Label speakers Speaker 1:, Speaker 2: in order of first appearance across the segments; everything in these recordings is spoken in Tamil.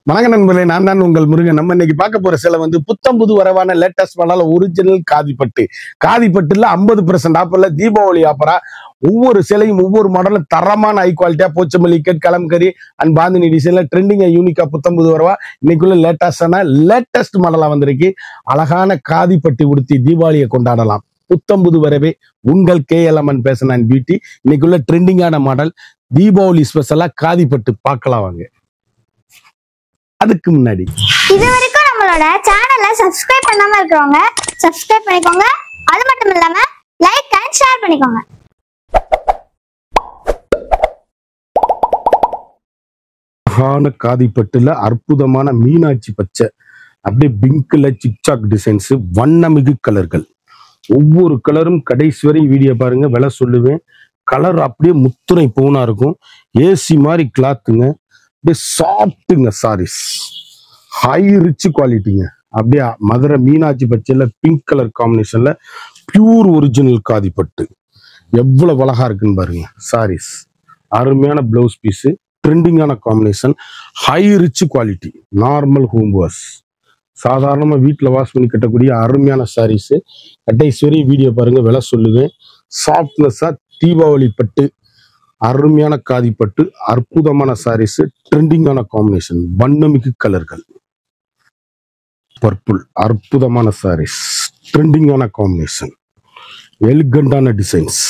Speaker 1: வணக்கம் நண்பர்களே, நான் தான் உங்கள் முருகன். நம்ம இன்னைக்கு பார்க்க போற சேலை வந்து புத்தம் புது வரவான லேட்டஸ்ட் மாடல் ஒரிஜினல் காதிப்பட்டு. காதிப்பட்டுல 50% ஆஃபர்ல தீபாவளி ஆஃபரா ஒவ்வொரு சேலையும் ஒவ்வொரு மாடலும் தரமான ஹை குவாலிட்டியா போச்சமல்லி கட் கலம்கரி அண்ட் பாந்தினி டிசைன்ல ட்ரெண்டிங்கா யூனிக்கா புத்தம் புது வரவா இன்னைக்குள்ள லேட்டஸ்ட் மாடலா வந்திருக்கு. அழகான காதிப்பட்டி உடுத்தி தீபாவளியை கொண்டாடலாம். புத்தம்புது வரவே உங்கள் KLMN பேஷன் அண்ட் பியூட்டி. இன்னைக்குள்ள ட்ரெண்டிங்கான மாடல் தீபாவளி ஸ்பெஷலா காதிப்பட்டு பார்க்கலாம் வாங்க. அதுக்கு முன்னாடி
Speaker 2: இது வரைக்கும் நம்மளோட சேனலை சப்ஸ்கிரைப் பண்ணாம இருக்கவங்க சப்ஸ்கிரைப் பண்ணிக்கோங்க. அது மட்டும் இல்லாம லைக் அண்ட் ஷேர் பண்ணிக்கோங்க.
Speaker 1: அழகான காதிப்பட்டுல அற்புதமான மீனாட்சி பச்சை, அப்படியே பிங்க்ல சிக்சாக் டிசைன்ஸ், வண்ணமிகு கலர்கள். ஒவ்வொரு கலரும் கடைசி வரை வீடியோ பாருங்க, விலை சொல்லுவேன். கலர் அப்படியே முத்துரை பூனா இருக்கும். ஏசி மாதிரி கிளாத்துங்க, அப்படியே சாஃப்ட்டுங்க சாரீஸ், ஹை ரிச் குவாலிட்டிங்க. அப்படியே மதுரை மீனாட்சி பச்சையில பிங்க் கலர் காம்பினேஷன்ல பியூர் ஒரிஜினல் காதிப்பட்டு எவ்வளவு அழகா இருக்குன்னு பாருங்க. சாரீஸ் அருமையான பிளவுஸ் பீஸ், ட்ரெண்டிங்கான combination, high rich quality, normal home wash, சாதாரணமா வீட்டில் வாஷ் பண்ணி கட்டக்கூடிய அருமையான சாரீஸ். கடைசி வீடியோ பாருங்க, விலை சொல்லுவேன். சாஃப்ட்னஸா தீபாவளி பட்டு, அருமையான காதிப்பட்டு, அற்புதமான சாரீஸ், ட்ரெண்டிங்கான காம்பினேஷன், வண்ணமிகு கலர்கள், பர்பிள், அற்புதமான சாரீஸ், ட்ரெண்டிங்கான காம்பினேஷன், எலிகண்டான டிசைன்ஸ்,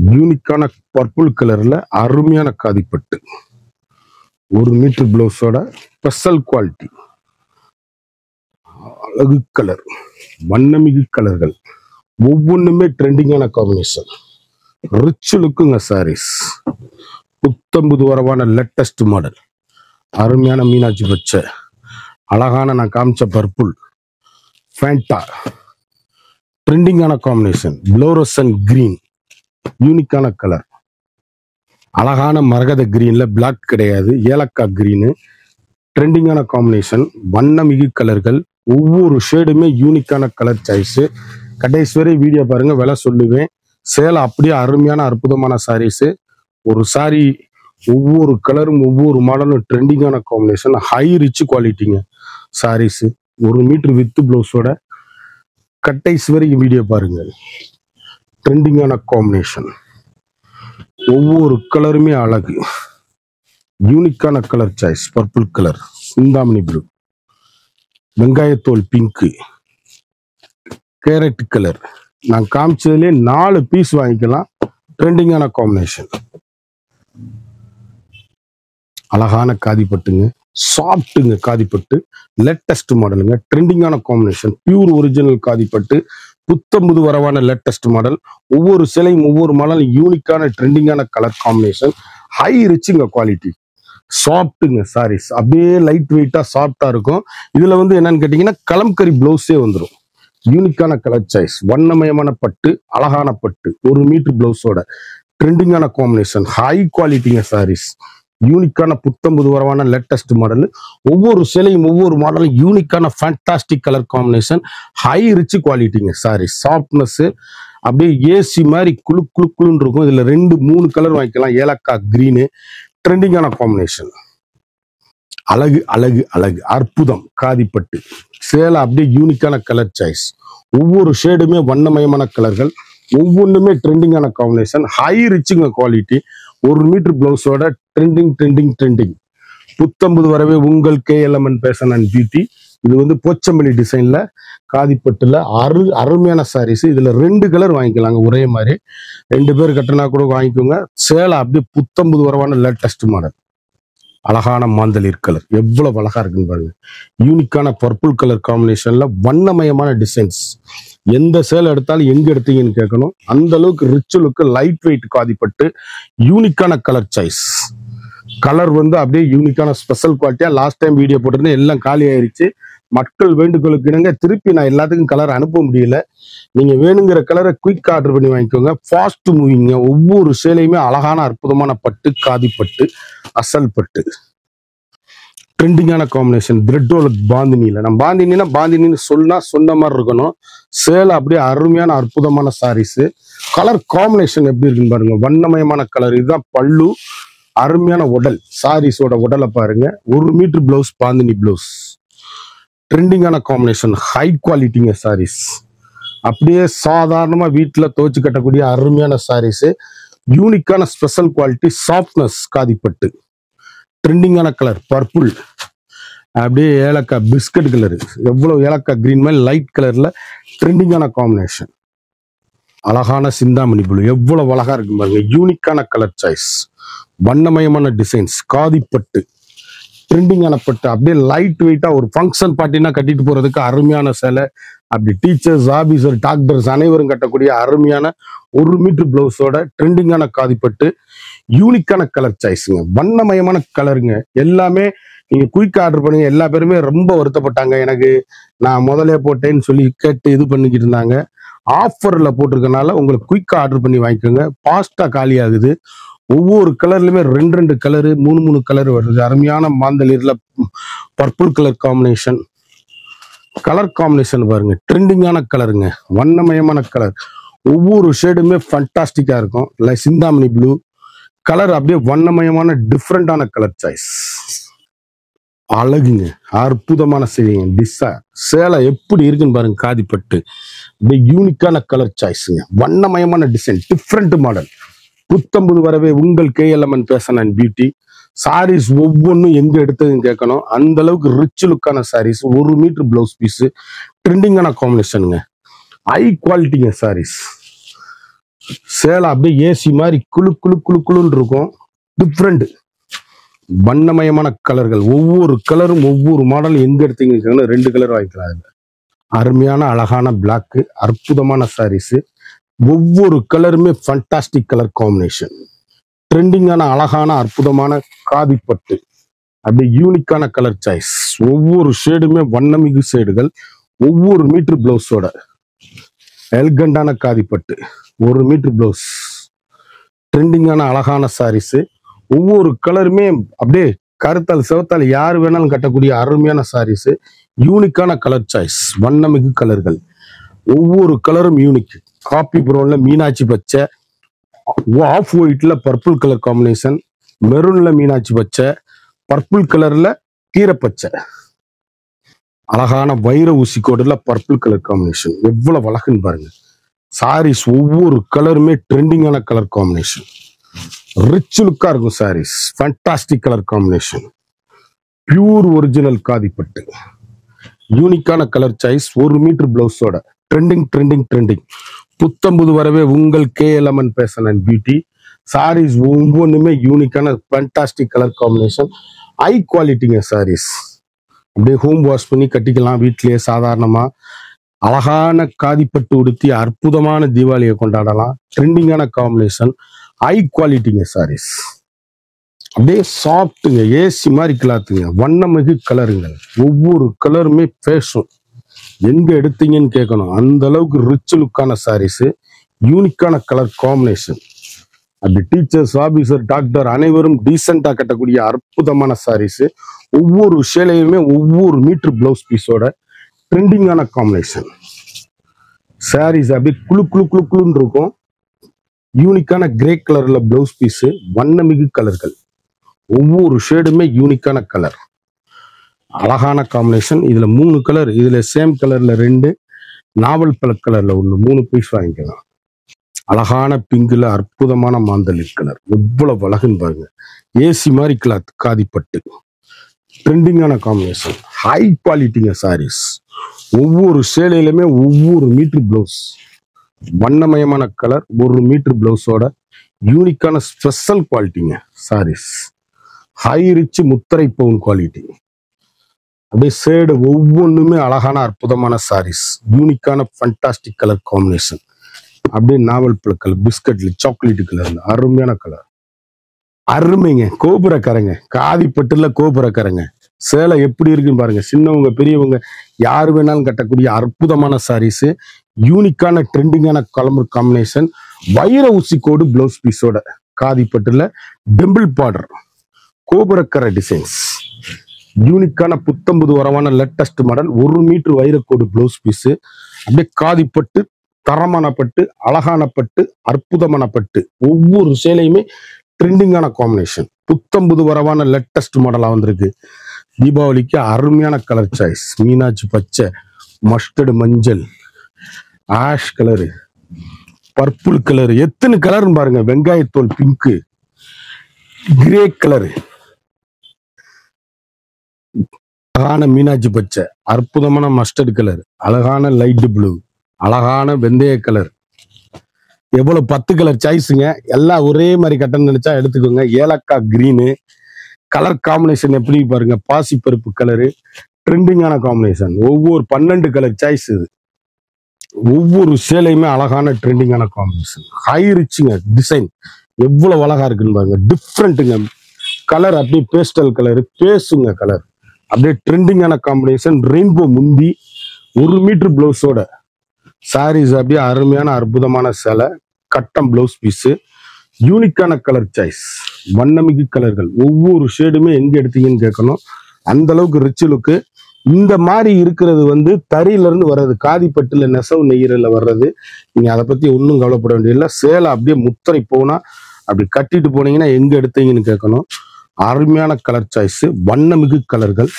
Speaker 1: யூனிக்கான பர்பிள் கலர்ல அருமையான காதிப்பட்டு, 1 மீட்டர் பிளவுஸோட ஸ்பெஷல் குவாலிட்டி, அழகு கலர், வண்ணமிகு கலர்கள், ஒவ்வொன்றுமே ட்ரெண்டிங்கான காம்பினேஷன், ரிச் லுக்குங்க சாரீஸ். புத்தம்புது வரவான லேட்டஸ்ட் மாடல், அருமையான மீனாட்சி பச்சை, அழகான நான் காமிச்ச பர்பிள், ஃபேண்டா, ட்ரெண்டிங்கான காம்பினேஷன், ப்ளோரசன் கிரீன், யூனிக்கான கலர், அழகான மரகத கிரீன்ல பிளாக் கிடையாது, ஏலக்காய் கிரீனு, ட்ரெண்டிங்கான காம்பினேஷன், வண்ணமிகு கலர்கள், ஒவ்வொரு ஷேடுமே யூனிக்கான கலர் சாய்ஸ். கடைசி வரை வீடியோ பாருங்க, விலை சொல்லுவேன். சேலை அப்படியே அருமையான அற்புதமான சாரீஸ். ஒரு சாரி ஒவ்வொரு கலரும் ஒவ்வொரு மாடலும் ட்ரெண்டிங்கான காம்பினேஷன், ஹை ரிச் குவாலிட்டிங்க சாரீஸ். 1 மீட்டர் வித் பிளவுஸோட கடைசி வரைக்கும் வீடியோ பாருங்க. ட்ரெண்டிங்கான காம்பினேஷன், ஒவ்வொரு கலருமே அழகு, யூனிக்கான colour choice. Purple colour, Chintamani blue, வெங்காயத்தோல் பிங்க், கேரட் கலர். நான் காமிச்சதுலேயே 4 பீஸ் வாங்கிக்கலாம். ட்ரெண்டிங்கான காம்பினேஷன், அழகான காதிப்பட்டுங்க, சாஃப்ட்டுங்க காதிப்பட்டு, லேட்டஸ்ட் மாடலுங்க, ட்ரெண்டிங்கான காம்பினேஷன், பியூர் ஒரிஜினல் காதிப்பட்டு, புத்தம்புது வரவான லேட்டஸ்ட் மாடல். ஒவ்வொரு சிலையும் ஒவ்வொரு மாடலும் யூனிக்கான ட்ரெண்டிங்கான கலர் காம்பினேஷன், ஹை ரிச்சுங்க குவாலிட்டி, சாஃப்ட்டுங்க சாரீஸ். அப்படியே லைட் வெயிட்டா சாஃப்டா இருக்கும். இதுல வந்து என்னன்னு கேட்டீங்கன்னா கலம்கரி பிளவுஸே வந்துடும். யூனிக்கான கலர் சாய்ஸ், வண்ணமயமான பட்டு, அழகான பட்டு, 1 மீட்டர் பிளவுஸோட ட்ரெண்டிங்கான காம்பினேஷன், ஹை குவாலிட்டிங்க சாரீஸ். யூனிக்கான புத்தம்புது வரவான லேட்டஸ்ட் மாடல். ஒவ்வொரு சிலையும் ஒவ்வொரு மாடலும் யூனிக்கான fantastic colour combination, high rich குவாலிட்டிங்க சாரீஸ். சாஃப்ட்னஸ் அப்படியே ஏசி மாதிரி குளு குளு குளுன்னு இருக்கும். இதுல 2-3 கலர் வாங்கிக்கலாம். ஏலக்காய் கிரீனு, ட்ரெண்டிங்கான காம்பினேஷன், அழகு அழகு அழகு, அற்புதம் காதிப்பட்டு. சேலை அப்படியே யூனிக்கான கலர் சாய்ஸ், ஒவ்வொரு ஷேடுமே வண்ணமயமான கலர்கள், ஒவ்வொன்றுமே ட்ரெண்டிங்கான காம்பினேஷன், ஹை ரிச்சுங்க குவாலிட்டி. 1 மீட்டர் பிளவுஸோட ட்ரெண்டிங். புத்தம்புது வரவே உங்கள் KLMN பேஷன் அண்ட் பியூட்டி. இது வந்து போச்சம்பள்ளி டிசைன்ல காதிப்பட்டுல அருமையான சாரீஸ். இதுல 2 கலர் வாங்கிக்கலாங்க. ஒரே மாதிரி 2 பேர் கட்டினா கூட வாங்கிக்கோங்க. சேலை அப்படியே புத்தம்புது வரவான லேட்டஸ்ட் மாடல், அழகான மாந்தளிர் கலர், எவ்வளவு அழகா இருக்குன்னு பாருங்க. யூனிக்கான பர்பிள் கலர் காம்பினேஷன்ல வண்ணமயமான டிசைன்ஸ். எந்த சேலை எடுத்தாலும் எங்க எடுத்தீங்கன்னு கேட்கணும். அந்த அளவுக்கு ரிச் லுக்கு, லைட் வெயிட் காதிப்பட்டு, யூனிக்கான கலர் சாய்ஸ். கலர் வந்து அப்படியே யூனிக்கான ஸ்பெஷல் குவாலிட்டியா. லாஸ்ட் டைம் வீடியோ போட்டிருந்தேன், எல்லாம் காலி ஆயிருச்சு. மக்கள் வேண்டுகோளுக்கு இணங்க திருப்பி நான் எல்லாத்துக்கும் கலர் அனுப்ப முடியல. நீங்க வேணுங்கிற கலரை குயிக் ஆர்டர் பண்ணி வாங்கிக்கோங்க. ஃபாஸ்ட் மூவிங்க. ஒவ்வொரு சேலையுமே அழகான அற்புதமான பட்டு, காதிப்பட்டு, அசல் பட்டு, ட்ரெண்டிங்கான காம்பினேஷன், பிரெட்டோல பாந்தினியில. நம்ம பாந்தினின்னு சொன்ன மாதிரி இருக்கணும். சேலை அப்படியே அருமையான அற்புதமான சாரீஸ். கலர் காம்பினேஷன் எப்படி இருக்குன்னு பாருங்க, வண்ணமயமான கலர். இதுதான் பல்லு, அருமையான உடல், சாரீஸோட உடலை பாருங்க. 1 மீட்டர் பிளவுஸ், பாந்தினி பிளவுஸ், ட்ரெண்டிங்கான காம்பினேஷன், ஹை குவாலிட்டிங்க சாரீஸ். அப்படியே சாதாரணமா வீட்டுல துவச்சு கட்டக்கூடிய அருமையான சாரீஸ். யூனிக்கான ஸ்பெஷல் குவாலிட்டி, சாஃப்ட்னஸ் காதிப்பட்டு, ட்ரெண்டிங்கான கலர் பர்பிள், அப்படியே ஏலக்காய் பிஸ்கட் கலரு, எவ்வளவு ஏலக்காய் கிரீன் மாதிரி லைட் கலர்ல ட்ரெண்டிங்கான காம்பினேஷன். அழகான சிந்தாமணி ப்ளூ, எவ்வளவு அழகா இருக்கு பாருங்க. யூனிக்கான கலர் சாய்ஸ், வண்ணமயமான டிசைன்ஸ், காதிப்பட்டு, ட்ரெண்டிங்கான பட்டு, அப்படியே லைட் வெயிட்டா ஒரு ஃபங்க்ஷன் பார்ட்டினா கட்டிட்டு போறதுக்கு அருமையான சேலை. அப்படி டீச்சர்ஸ், ஆபீசர், டாக்டர்ஸ் அனைவரும் கட்டக்கூடிய அருமையான 1 மீட்டர் பிளவுஸோட ட்ரெண்டிங்கான காதிப்பட்டு, யூனிக்கான கலர் சாய்ஸுங்க, வண்ணமயமான கலருங்க. எல்லாமே நீங்க குயிக் ஆர்டர் பண்ணுங்க. எல்லா பேருமே ரொம்ப வருத்தப்பட்டாங்க, எனக்கு நான் முதலே போட்டேன்னு சொல்லி கேட்டு இது பண்ணிக்கிட்டு இருந்தாங்க. ஆஃபர்ல போட்டிருக்கனால உங்களுக்கு குயிக்கா ஆர்டர் பண்ணி வாங்கிக்கோங்க. பாஸ்டா காலி ஆகுது. ஒவ்வொரு கலர்லயுமே 2 கலரு, 3 கலர் வருது. அருமையான மாந்தளிர்ல purple colour combination, colour combination பாருங்க, ட்ரெண்டிங்கான கலருங்க, வண்ணமயமான கலர். ஒவ்வொரு ஷேடுமே ஃபண்டாஸ்டிக்கா இருக்கும். சிந்தாமணி ப்ளூ கலர், அப்படியே வண்ணமயமான டிஃப்ரெண்டான கலர் சாய்ஸ், அழகுங்க, அற்புதமான சேலைங்க. டிசா சேலை எப்படி இருக்குன்னு பாருங்க, காதிப்பட்டு, அப்படியே யூனிக்கான கலர் சாய்ஸுங்க, வண்ணமயமான டிசைன், டிஃப்ரெண்ட் மாடல். புத்தம்புது வரவே உங்கள் KLMN fashion and beauty. Saris ஒவ்வொன்றும் எங்க எடுத்ததுன்னு கேட்கணும். அந்த அளவுக்கு ரிச் லுக்கான சாரீஸ். 1 மீட்டர் பிளவுஸ் பீஸ், ட்ரெண்டிங்கான காம்பினேஷனுங்க, ஹை குவாலிட்டிங்க சாரீஸ். சேலை அப்படியே ஏசி மாதிரி குளு குளு குளு குளுன்னு இருக்கும். டிஃப்ரெண்ட் வண்ணமயமான கலர்கள், ஒவ்வொரு கலரும் ஒவ்வொரு மாடலும் எங்க எடுத்தீங்கன்னு 2 கலர் வாங்கிக்கலாம். அருமையான அழகான பிளாக், அற்புதமான சாரீஸ். ஒவ்வொரு கலருமே ஃபண்டாஸ்டிக் கலர் காம்பினேஷன், ட்ரெண்டிங்கான அழகான அற்புதமான காதிப்பட்டு, அப்படியே யூனிக்கான கலர் சாய்ஸ். ஒவ்வொரு ஷேடுமே வண்ணமிகு ஷேடுகள். ஒவ்வொரு மீட்டர் பிளவுஸோட எல்கண்டான காதிப்பட்டு, 1 மீட்டர் பிளவுஸ், ட்ரெண்டிங்கான அழகான சாரீஸ். ஒவ்வொரு கலருமே அப்படியே கருத்தால் சிவத்தால் யார் வேணாலும் கட்டக்கூடிய அருமையான சாரீஸ். யூனிக்கான கலர் சாய்ஸ், வண்ணமிகு கலர்கள். ஒவ்வொரு கலரும் யூனிக். காப்பி ப்ரௌன்ல மீனாட்சி பச்சை, ஆஃப் ஒயிட்ல பர்பிள் கலர் காம்பினேஷன், மெரூன்ல மீனாட்சி பச்சை, பர்பிள் கலர்ல கீரைப்பச்சை, அழகான வைர ஊசி கோடுல பர்பிள் கலர் காம்பினேஷன். எவ்வளவு அழகுன்னு பாருங்க. சாரீஸ் ஒவ்வொரு கலருமே ட்ரெண்டிங்கான கலர் காம்பினேஷன், ரிச் லுக்கா இருக்கும் saris. Fantastic colour combination, pure original காதிப்பட்டு, யூனிக்கான கலர் சாய்ஸ். 1 மீட்டர் பிளவுஸோட ட்ரெண்டிங் ட்ரெண்டிங் ட்ரெண்டிங். புத்தம்புது வரவே உங்கள் KLMN fashion and beauty. Saris ஒவ்வொன்றுமே யூனிக்கான ஃபண்டாஸ்டிக் கலர் காம்பினேஷன், ஹை குவாலிட்டிங்க சாரீஸ். அப்படியே ஹோம் வாஷ் பண்ணி கட்டிக்கலாம் வீட்லயே சாதாரணமா. அழகான காதிப்பட்டு உடுத்தி அற்புதமான தீபாவளியை கொண்டாடலாம். ட்ரெண்டிங்கான காம்பினேஷன், ஹை குவாலிட்டிங்க சாரீஸ். அப்படியே சாஃப்ட்டுங்க, ஏசி மாதிரி கிளாத்துங்க, வண்ணமிகு கலருங்கள். ஒவ்வொரு கலருமே ஃபேஷன், எங்க எடுத்தீங்கன்னு கேட்கணும். அந்த அளவுக்கு ரிச் லுக்கான சாரீஸ், யூனிக்கான கலர் காம்பினேஷன். அப்படி டீச்சர்ஸ், ஆபீசர், டாக்டர் அனைவரும் டீசெண்டா கட்டக்கூடிய அற்புதமான சாரீஸ். ஒவ்வொரு சேலையுமே ஒவ்வொரு மீட்டர் பிளவுஸ் பீஸோட ட்ரெண்டிங்கான காம்பினேஷன். சாரீஸ் அப்படியே குளு குளு குளு குளுன்னு இருக்கும். யூனிக்கான கிரே கலர்ல பிளவுஸ் பீஸ், வண்ணமிகு கலர்கள். ஒவ்வொரு ஷேடுமே யூனிக்கான கலர், அழகான காம்பினேஷன். இதுல 3 கலர், இதுல சேம் கலர்ல 2, நாவல் பழ கலர்ல 1, 3 பீஸ் வாங்கிக்கலாம். அழகான பிங்க்ல அற்புதமான மாந்தளிர் கலர், எவ்வளவு அழகுன்னு பாருங்க. ஏசி மாதிரி கிளாத், காதிப்பட்டு, ட்ரெண்டிங்கான காம்பினேஷன், ஹை குவாலிட்டிங்க சாரீஸ். ஒவ்வொரு சேலையிலுமே ஒவ்வொரு மீட்டர் பிளவுஸ், வண்ணமயமான கலர், 1 மீட்டர் பிளவுஸோட யூனிக்கான ஸ்பெஷல் குவாலிட்டிங்க சாரீஸ். ஹை ரிச் முத்திரை பவுன் குவாலிட்டி. அப்படியே ஷேடு ஒவ்வொன்றுமே அழகான அற்புதமான சாரீஸ், யூனிக்கான ஃபண்டாஸ்டிக் கலர் காம்பினேஷன். அப்படியே நாவல் பழ கலர், பிஸ்கட்ல சாக்லேட் கலர்ல அருமையான கலர், அருமைங்க. கோபுரக்காரங்க, காதிப்பட்டுல கோபுரக்காரங்க. சேலை எப்படி இருக்குன்னு பாருங்க. சின்னவங்க பெரியவங்க யாரு வேணாலும் கட்டக்கூடிய அற்புதமான சாரீஸ். யூனிக்கான ட்ரெண்டிங்கான கலர் காம்பினேஷன், வைர ஊசி கோடு பிளவுஸ் பீஸோட காதிப்பட்டுல டெம்பிள் பார்டர், கோபுரக்கரை டிசைன்ஸ். யூனிக்கான புத்தம்புது வரவான லேட்டஸ்ட் மாடல், 1 மீட்டர் வைரக்கோடு பிளவுஸ் பீஸ். அப்படியே காதிப்பட்டு, தரமான பட்டு, அழகான பட்டு, அற்புதமான பட்டு. ஒவ்வொரு சேலையுமே ட்ரெண்டிங்கான காம்பினேஷன். புத்தம்புது வரவான லேட்டஸ்ட் மாடலா வந்திருக்கு. தீபாவளிக்கு அருமையான கலர் சாய்ஸ். மீனாட்சி பச்சை, மஸ்டர்டு மஞ்சள், ஆஷ் கலரு, பர்பிள் கலர், எத்தனை கலர்னு பாருங்க. வெங்காயத்தோல் பிங்க், கிரே கலரு, அழகான மீனாட்சி பச்சை, அற்புதமான மஸ்டர்ட் கலர், அழகான லைட் ப்ளூ, அழகான வெந்தய கலர். எவ்வளவு 10 கலர் சாய்ஸுங்க. எல்லாம் ஒரே மாதிரி கட்டணம் நினைச்சா எடுத்துக்கோங்க. ஏலக்காய் கிரீனு கலர் காம்பினேஷன் எப்படி பாருங்க. பாசி பருப்பு கலரு, ட்ரெண்டிங்கான காம்பினேஷன். ஒவ்வொரு 12 கலர் சாய்ஸ் இது. ஒவ்வொரு சேலையுமே அழகான ட்ரெண்டிங்கான காம்பினேஷன். High ரிச்சுங்க design. எவ்வளவு அழகா இருக்குன்னு பாருங்க. டிஃப்ரெண்ட்டுங்க கலர். அப்படியே பேஸ்டல் கலரு, பேசுங்க கலர். அப்படியே ட்ரெண்டிங்கான காம்பினேஷன். ரெயின்போ முந்தி, 1 மீட்டர் பிளவுஸோட சாரீஸ். அப்படியே அருமையான அற்புதமான சேலை, கட்டம் பிளவுஸ் பீஸு, யூனிக்கான கலர் சாய்ஸ், வண்ணமிகு கலர்கள். ஒவ்வொரு ஷேடுமே எங்க எடுத்தீங்கன்னு கேட்கணும். அந்த அளவுக்கு ரிச் லுக்கு. இந்த மாதிரி இருக்கிறது வந்து தறியில இருந்து வர்றது, காதிப்பட்டுல நெசவு நெய்யறதுல வர்றது. நீங்க அதை பத்தி ஒன்றும் கவலைப்பட வேண்டியதில்லை. சேலை அப்படியே முத்திரை போனா அப்படி கட்டிட்டு போனீங்கன்னா எங்க எடுத்தீங்கன்னு கேட்கணும். அருமையான கலர் சாய்ஸ், வண்ணமிகு கலர்கள்.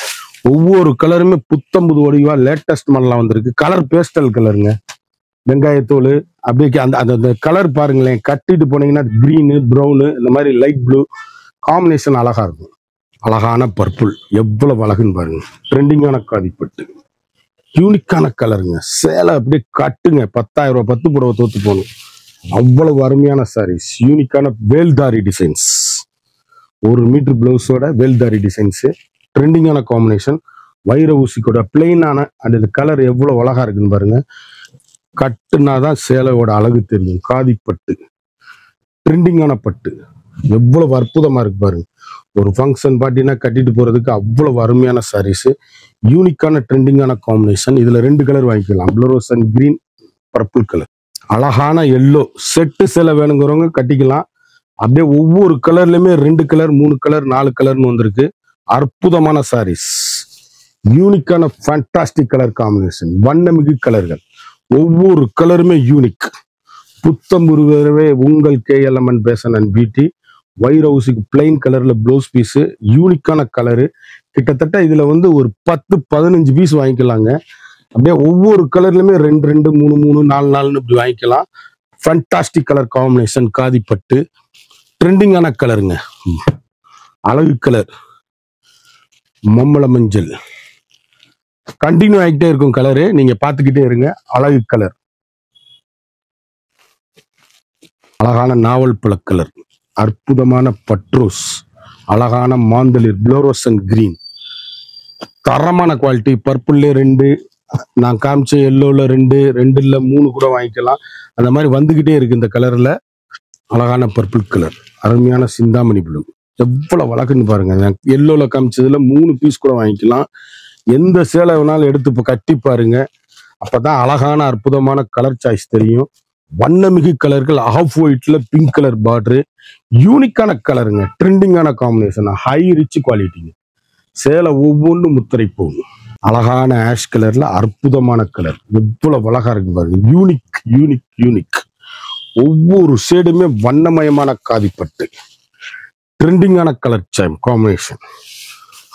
Speaker 1: ஒவ்வொரு கலருமே புத்தம்புது வடிவா லேட்டஸ்ட் மாடலா வந்திருக்கு. கலர் பேஸ்டல் கலருங்க. வெங்காயத்தோல் அப்படியே அந்த கலர் பாருங்களேன். கட்டிட்டு போனீங்கன்னா கிரீனு, ப்ரௌனு, இந்த மாதிரி லைட் ப்ளூ காம்பினேஷன் அழகா இருக்கும். அழகான பர்பிள், எவ்வளவு அழகுன்னு பாருங்க. ட்ரெண்டிங்கான காதிப்பட்டு, யூனிக்கான கலருங்க. சேலை அப்படியே கட்டுங்க. 10,000 ரூபாய் 10 புடவை தோத்து போகணும். அவ்வளவு அருமையான சாரீஸ். யூனிக்கான வேல்தாரி டிசைன்ஸ். 1 மீட்டர் பிளவுஸோட வேல்தாரி டிசைன்ஸ். ட்ரெண்டிங்கான காம்பினேஷன். வைர ஊசி கூட பிளெயினான அந்த கலர் எவ்வளவு அழகா இருக்குன்னு பாருங்க. கட்டுனாதான் சேலையோட அழகு தெரியும். காதிப்பட்டு, ட்ரெண்டிங்கான பட்டு, எவ்வளவு அற்புதமா இருக்கு பாருங்க. ஒரு ஃபங்க்ஷன் பார்ட்டினா கட்டிட்டு போறதுக்கு அவ்வளவு அருமையான சாரீஸ். யூனிக்கான ட்ரெண்டிங்கான காம்பினேஷன். இதுல 2 கலர் வாங்கிக்கலாம். ப்ளூரோசன் கிரீன், பர்பிள் கலர். அழகான எல்லோ செட்டு சேலை வேணுங்கிறவங்க கட்டிக்கலாம். அப்படியே ஒவ்வொரு கலர்லயுமே 2 கலர், 3 கலர், 4 கலர்னு வந்திருக்கு. அற்புதமான சாரீஸ். யூனிக்கான ஃபேண்டாஸ்டிக் கலர் காம்பினேஷன். வண்ணமிகு கலர்கள். ஒவ்வொரு கலருமே யூனிக். புத்தம்புருவே உங்கள் KLMN பேஷன் அண்ட் பியூட்டி. வைர ஊசிக்கு பிளைன் கலர்ல ப்ளவுஸ் பீஸ். யூனிக்கான கலரு. கிட்டத்தட்ட இதுல வந்து ஒரு 10-15 பீஸ் வாங்கிக்கலாங்க. அப்படியே ஒவ்வொரு கலர்லயுமே 2, 2, 3, 3, 4, 4 இப்படி வாங்கிக்கலாம். Fantastic colour combination. காதிப்பட்டு, ட்ரெண்டிங்கான கலருங்க. அழகு கலர், மம்மள மஞ்சள். கண்டினியூ ஆகிட்டே இருக்கும் கலரு. நீங்க பார்த்துக்கிட்டே இருங்க. அழகு கலர், அழகான நாவல் பழ கலர், அற்புதமான பட்ரோஸ், அழகான மாந்தளிர், ப்ளூரோசன் கிரீன். தரமான குவாலிட்டி. பர்பிள்ல 2, நான் காமிச்ச எல்லோல 2, 2 3 கூட வாங்கிக்கலாம். அந்த மாதிரி வந்துகிட்டே இருக்கு இந்த கலர்ல. அழகான பர்பிள் கலர், அருமையான சிந்தாமணி ப்ளூ. எவ்வளவு அழகுன்னு பாருங்க. எல்லோல காமிச்சதுல 3 பீஸ் கூட வாங்கிக்கலாம். எந்த சேலை வேணாலும் எடுத்து இப்போ கட்டி பாருங்க. அப்பதான் அழகான அற்புதமான கலர் சாய்ஸ் தெரியும். வண்ணமிகு கலர்கள். ஆஃப் ஒயிட்ல பிங்க் கலர் பார்டரு. யூனிக்கான கலருங்க. ட்ரெண்டிங்கான காம்பினேஷன். High rich குவாலிட்டிங்க. சேலை ஒவ்வொன்றும் முத்திரை போகும். அழகான ஆஷ் கலர்ல அற்புதமான கலர். எவ்வளவு அழகா இருக்கு பாருங்க. Unique unique unique. ஒவ்வொரு ஷேடுமே வண்ணமயமான காதிப்பட்டு. ட்ரெண்டிங்கான கலர் காம்பினேஷன்.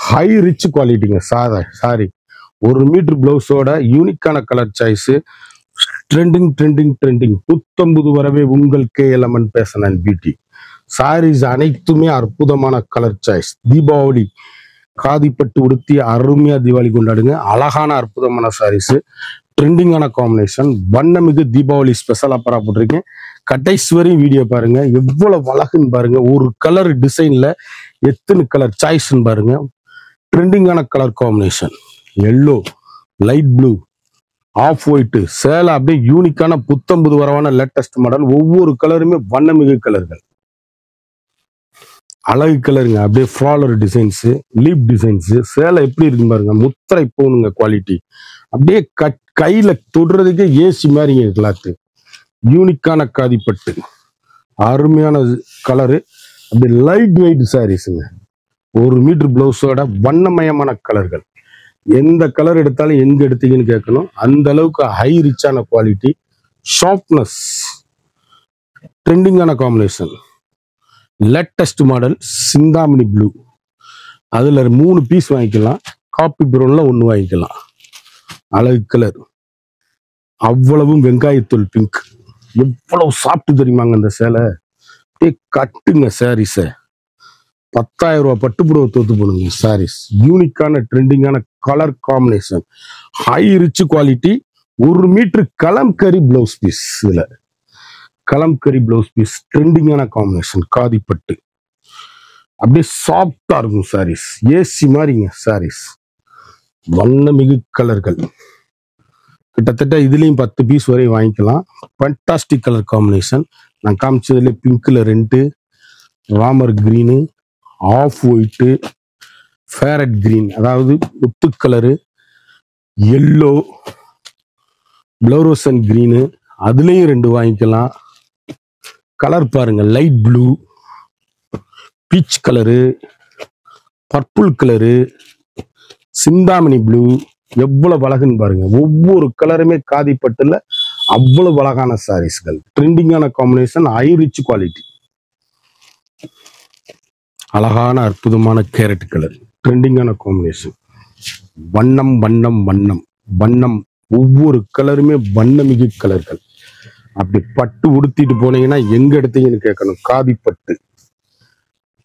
Speaker 1: ஹை ரிச் குவாலிட்டிங்க. சாரி 1 மீட்டர் பிளவுஸோட யூனிக்கான colour choice. Trending trending trending. புத்தம்புது வரவே உங்கள் KLMN fashion and beauty. Saris அனைத்துமே அற்புதமான கலர் சாய்ஸ். தீபாவளி காதிப்பட்டு உடுத்தி அருமையா தீபாவளி கொண்டாடுங்க. அழகான அற்புதமான சாரீஸ். ட்ரெண்டிங்கான காம்பினேஷன். வண்ணமிகு தீபாவளி ஸ்பெஷல் ஆஃபரா போட்டிருக்கேன். கடைசி வரையும் வீடியோ பாருங்க. எவ்வளவு அழகுன்னு பாருங்க. ஒரு கலர் டிசைன்ல எத்தனை கலர் சாய்ஸ்ன்னு பாருங்க. ட்ரெண்டிங்கான colour combination. Yellow, light blue, off white. சேலை அப்படியே யூனிக்கான புத்தம்புது வரவான லேட்டஸ்ட் மாடல். ஒவ்வொரு கலருமே வண்ணமிகு கலர்கள். அழகு கலருங்க. அப்படியே ஃப்ளாலர் டிசைன்ஸ், லீப் டிசைன்ஸ். சேலை எப்படி இருக்குன்னு பாருங்க. முத்திரை போனுங்க குவாலிட்டி. அப்படியே கையில தொடுறதுக்கே ஏசி மாதிரிங்க கிளாத்து. யூனிக்கான காதிப்பட்டு, அருமையான கலரு. அப்படியே லைட் வெயிட் சாரீஸுங்க. 1 மீட்டர் பிளவுஸோட வண்ணமயமான கலர்கள். எந்த கலர் எடுத்தாலும் எங்க எடுத்தீங்கன்னு கேட்கணும். அந்த அளவுக்கு ஹை ரிச்சான குவாலிட்டி. ஷார்ப்னஸ். ட்ரெண்டிங்கான combination. Latest model Chintamani blue. அதுல 3 பீஸ் வாங்கிக்கலாம். காப்பி ப்ரௌன்ல 1 வாங்கிக்கலாம். அழகு கலர். அவ்வளவும் வெங்காயத்தூள் பிங்க். எவ்வளவு சாப்பிட்டு தெரியுமாங்க அந்த சேலை. அப்படியே கட்டுங்க சாரீஸ. 10,000 ரூபாய் பட்டுப்புடவை தோத்து போடுங்க சாரீஸ். யூனிக்கான ட்ரெண்டிங்கான colour combination, high rich quality. 1 meter kalamkari blouse piece. இதுல கலம்கரி பிளவுஸ் பீஸ், ட்ரெண்டிங்கான காம்பினேஷன், காதிப்பட்டு. அப்படியே சாஃப்டா இருக்கும் சாரீஸ். ஏசி மாதிரிங்க சாரீஸ். வண்ணமிகு கலர்கள். கிட்டத்தட்ட இதுலயும் 10 பீஸ் வரை வாங்கிக்கலாம். Fantastic colour combination. நான் காமிச்சதுல பிங்க்ல 2, Ramar green, off white, parrot green அதாவது முத்து கலரு, எல்லோ, ப்ளூரோசன் கிரீனு, அதுலயும் 2 வாங்கிக்கலாம். கலர் பாருங்க, light blue, peach colour, purple colour, Chintamani blue. எவ்வளவு அழகுன்னு பாருங்க. ஒவ்வொரு கலருமே காதிப்பட்டுல அவ்வளவு அழகான சாரீஸ்கள். ட்ரெண்டிங்கான காம்பினேஷன், ஹை ரிச் குவாலிட்டி. அழகான அற்புதமான கேரட் கலர், ட்ரெண்டிங்கான காம்பினேஷன். வண்ணம் வண்ணம் வண்ணம் வண்ணம். ஒவ்வொரு கலருமே வண்ணமிகு கலர்கள். அப்படி பட்டு உடுத்திட்டு போனீங்கன்னா எங்க எடுத்தீங்கன்னு கேட்கணும். காதிப்பட்டு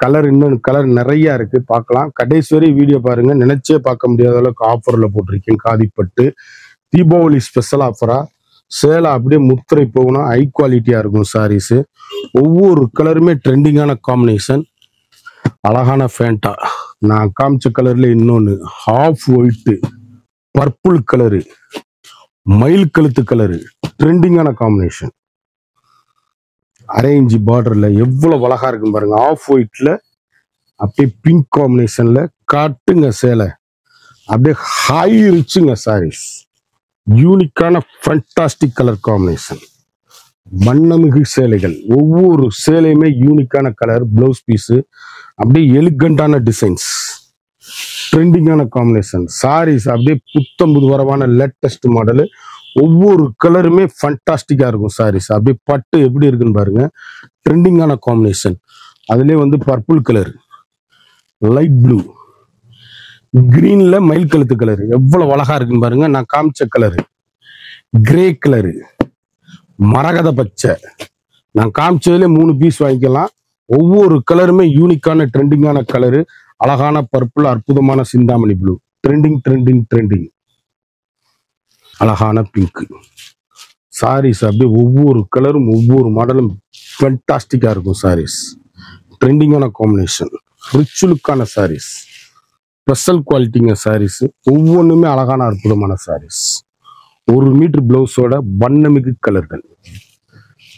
Speaker 1: கலர், இன்னொன்று கலர் நிறைய இருக்கு, பார்க்கலாம். கடைசி வரை வீடியோ பாருங்க. நினைச்சே பார்க்க முடியாத அளவுக்கு ஆஃபர்ல போட்டிருக்கேன் காதிப்பட்டு. தீபாவளி ஸ்பெஷல் ஆஃபரா சேலை அப்படியே முத்திரை போகணும். ஹை குவாலிட்டியா இருக்கும் சாரீஸ். ஒவ்வொரு கலருமே ட்ரெண்டிங்கான காம்பினேஷன். அழகான ஃபேண்டா. நான் காமிச்ச கலர்ல இன்னொன்னு ஆஃப் ஒயிட்டு, பர்பிள் கலரு, மயில் கழுத்து கலரு, ட்ரெண்டிங்கான காம்பினேஷன். அரேஞ்ச் பார்டர்ல எவ்வளவு அழகா இருக்கும் பாருங்க. ஆஃப் ஒயிட்ல அப்படியே பிங்க் காம்பினேஷன்ல காட்டுங்க சேலை. அப்படியே ஹை ரிச்சுங்க சாரீஸ். யூனிக்கான ஃபண்டாஸ்டிக் கலர் காம்பினேஷன். வண்ணமிகு சேலைகள். ஒவ்வொரு சேலையுமே யூனிக்கான கலர். பிளவுஸ் பீஸ் அப்படியே எலிகண்டான டிசைன்ஸ், ட்ரெண்டிங்கான காம்பினேஷன். சாரீஸ் அப்படியே புத்தம்புது வரவான லேட்டஸ்ட் மாடலு. ஒவ்வொரு கலருமே ஃபண்டாஸ்டிக்கா இருக்கும் சாரீஸ். அப்படியே பட்டு எப்படி இருக்குன்னு பாருங்க. ட்ரெண்டிங்கான காம்பினேஷன். அதுலயே பர்பிள் கலர், லைட் ப்ளூ, கிரீன்ல மயில் கழுத்து கலர் எவ்வளவு அழகா இருக்குன்னு பாருங்க. நான் காமிச்ச கலரு கிரே கலரு, மரகத பச்சை. நான் காமிச்சதுல 3 பீஸ் வாங்கிக்கலாம். ஒவ்வொரு கலருமே யூனிக்கான ட்ரெண்டிங்கான கலரு. அழகான பர்பிள், அற்புதமான Chintamani blue. Trending trending trending. அழகான பிங்க் சாரீஸ். அப்படியே ஒவ்வொரு கலரும் ஒவ்வொரு மாடலும் ஃபண்டாஸ்டிக்கா இருக்கும் சாரீஸ். ட்ரெண்டிங்கான காம்பினேஷன், ரிச் லுக்கான சாரீஸ், ஸ்பெஷல் குவாலிட்டிங்க சாரீஸ். ஒவ்வொன்றுமே அழகான அற்புதமான சாரீஸ். 1 மீட்டர் பிளவுஸோட வண்ணமிகு கலர்கள்.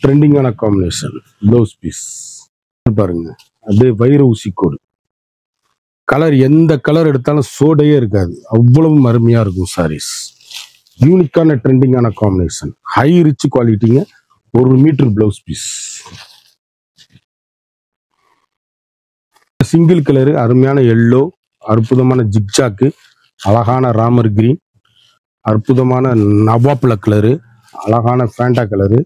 Speaker 1: ட்ரெண்டிங்கான காம்பினேஷன். பிளவுஸ் பீஸ் பாருங்க. அப்படியே வைர ஊசி கோடு கலர். எந்த கலர் எடுத்தாலும் சோடையே இருக்காது. அவ்வளவு அருமையா இருக்கும் சாரீஸ். யூனிக்கான ட்ரெண்டிங்கான காம்பினேஷன், ஹை ரிச் குவாலிட்டிங்க. 1 meter blouse piece. Single colour, அருமையான எல்லோ, அற்புதமான ஜிக்ஜாக்கு, அழகான ராமர் கிரீன், அற்புதமான நவாப்ல கலரு, அழகான ஃபேண்டா கலரு.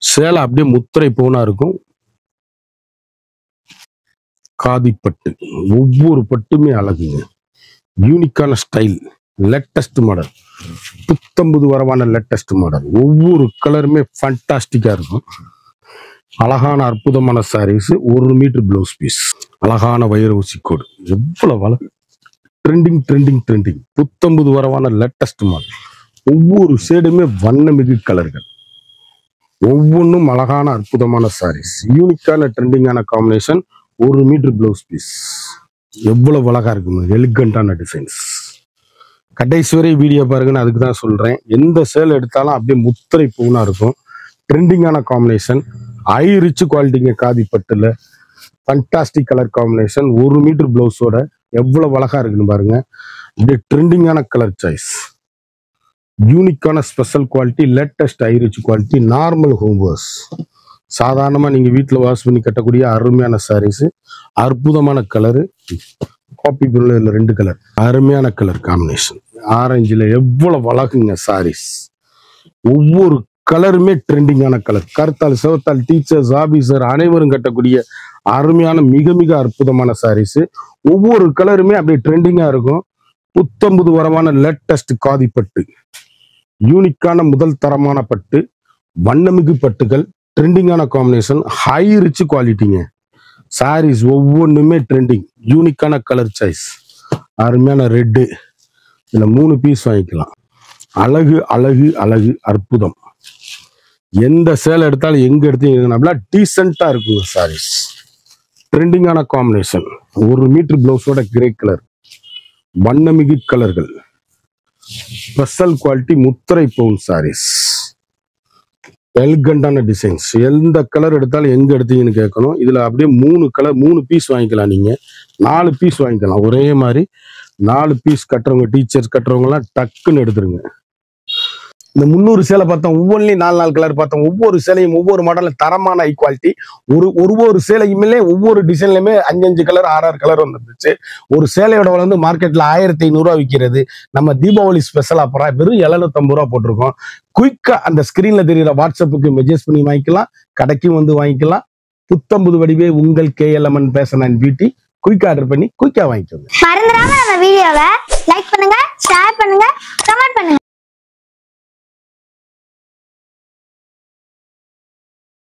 Speaker 1: சேலை அப்படியே முத்திரை போனா இருக்கும். காதிப்பட்டு. ஒவ்வொரு பட்டுமே அழகுங்க. யூனிக்கான ஸ்டைல், லேட்டஸ்ட் மாடல், புத்தம்புது வரவான லேட்டஸ்ட் மாடல். ஒவ்வொரு கலருமே ஃபண்டாஸ்டிக்கா இருக்கும். அழகான அற்புதமான சாரீஸ். 1 meter blouse piece. அழகான வைர ஊசி கோடு. எவ்வளவு அழகு. Trending trending trending. புத்தம்புது வரவான லேட்டஸ்ட் மாடல். ஒவ்வொரு சேடுமே வண்ணமிகு கலர்கள். ஒவ்வொன்றும் அழகான அற்புதமான சாரீஸ். யூனிக்கான ட்ரெண்டிங்கான காம்பினேஷன். 1 meter blouse piece. எவ்வளவு அழகா இருக்குங்க. எலிகண்டான டிசைன்ஸ். கடைசி வரை வீடியோ பாருங்கன்னு அதுக்கு தான் சொல்றேன். எந்த சேலை எடுத்தாலும் அப்படியே முத்திரை பூனா இருக்கும். ட்ரெண்டிங்கான காம்பினேஷன், ஹை ரிச் குவாலிட்டிங்க. காதிப்பட்டுல ஃபண்டாஸ்டிக் கலர் காம்பினேஷன். 1 மீட்டர் பிளவுஸோட எவ்வளவு அழகா இருக்குன்னு பாருங்க. அப்படியே ட்ரெண்டிங்கான கலர் சாய்ஸ். யூனிக்கான special quality, latest high rich quality. Normal home wash, சாதாரணமா நீங்க வீட்டுல வாஷ் பண்ணி கட்டக்கூடிய அருமையான சாரீஸ். அற்புதமான கலரு. காப்பி ப்ளூல 2 கலர், அருமையான கலர் காம்பினேஷன். ஆரஞ்சுல எவ்வளவு அழகுங்க சாரீஸ். ஒவ்வொரு கலருமே ட்ரெண்டிங்கான கலர். கருத்தால் சிவத்தால் டீச்சர்ஸ் ஆபீசர் அனைவரும் கட்டக்கூடிய அருமையான மிக மிக அற்புதமான சாரீஸ். ஒவ்வொரு கலருமே அப்படியே ட்ரெண்டிங்கா இருக்கும். புத்தம்புது வரவான லேட்டஸ்ட் காதி பட்டு, யூனிக்கான முதல் தரமான பட்டு, வண்ணமிகு பட்டுகள், ட்ரெண்டிங்கான காம்பினேஷன், ஹை ரிச் குவாலிட்டிங்க. சாரீஸ் ஒவ்வொன்றுமே ட்ரெண்டிங், யூனிக்கான கலர் சாய்ஸ், அருமையான ரெட்டு. இதுல 3 பீஸ் வாங்கிக்கலாம். அழகு அழகு அழகு அற்புதம். எந்த சேலை எடுத்தாலும் எங்க எடுத்தீங்கன்னா டீசெண்டா இருக்குங்க சாரீஸ். ட்ரெண்டிங்கான காம்பினேஷன், 1 மீட்டர் பிளவுஸோட கிரே கலர், வண்ணமிகு கலர்கள், ஸ்பெஷல் குவாலிட்டி முத்திரை பவுன் சாரீஸ், எலிகண்டான டிசைன்ஸ். எந்த கலர் எடுத்தாலும் எங்க எடுத்தீங்கன்னு கேட்கணும். இதுல அப்படியே 3 கலர் 3 பீஸ் வாங்கிக்கலாம். நீங்க 4 பீஸ் வாங்கிக்கலாம். ஒரே மாதிரி 4 பீஸ் கட்டுறவங்க, டீச்சர்ஸ் கட்டுறவங்க எல்லாம் டக்குன்னு எடுத்துருங்க. இந்த 300 சேலை பார்த்தோம், ஒவ்வொன்றிலையும் 4 கலர் பார்த்தோம். ஒவ்வொரு சேலையும் ஒவ்வொரு மாடல்ல தரமான ஹை குவாலிட்டி. ஒவ்வொரு சேலையுமே ஒவ்வொரு டிசைன்லயுமே 5 கலர் 6 கலர் வந்துருச்சு. ஒரு சேலையோட வந்து மார்க்கெட்ல 1500 ரூபா விற்கிறது. நம்ம தீபாவளி ஸ்பெஷல் ஆஃபரா வெறும் 750 ரூபா போட்டிருக்கோம். குயிக்கா அந்த ஸ்கிரீன்ல தெரியுற வாட்ஸ்அப்புக்கு மெசேஜ் பண்ணி வாங்கிக்கலாம். கடைக்கும் வந்து வாங்கிக்கலாம். புத்தம்புது வடிவே உங்கள் KLMN ஃபேஷன் அண்ட் பியூட்டி. குயிக்கா ஆர்டர் பண்ணி குயிக்கா வாங்கிக்கோங்க.
Speaker 2: மறந்துடாம நம்ம வீடியோவை லைக் பண்ணுங்க, ஷேர் பண்ணுங்க,